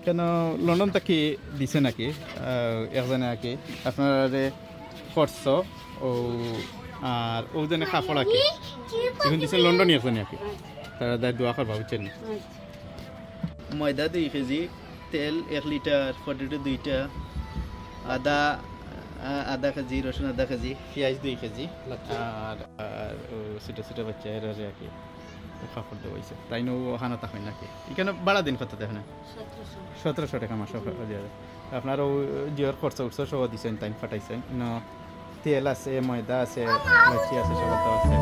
কেন লন্ডন থেকে দিছে নাকি একজনে নাকি আপনারা খরচ ও আর ওজনে কাপড় আঁকি এখন দিছে লন্ডনই একজনে আঁকি তারা দায় দোয়া করবা বুঝছেন ময়দা 2 কেজি তেল 1 লিটার পটেটো 2টা আধা কেজি রসুন আধা কেজি পেঁয়াজ 2 কেজি আর ছোটো ছোটো বাচ্চা এর আর কি কাপড় দেওয়া হয়েছে তাই নো হানা তা হয় নাকি এখানে বাড়া দিন কত দেখেন 1700 টাকা মাস আপনার জিওর খরচ উঠছ সহ দিচ্ছেন তাই ফাটাইছেন তেল আছে ময়দা আছে লচ্ছি আছে সব আছে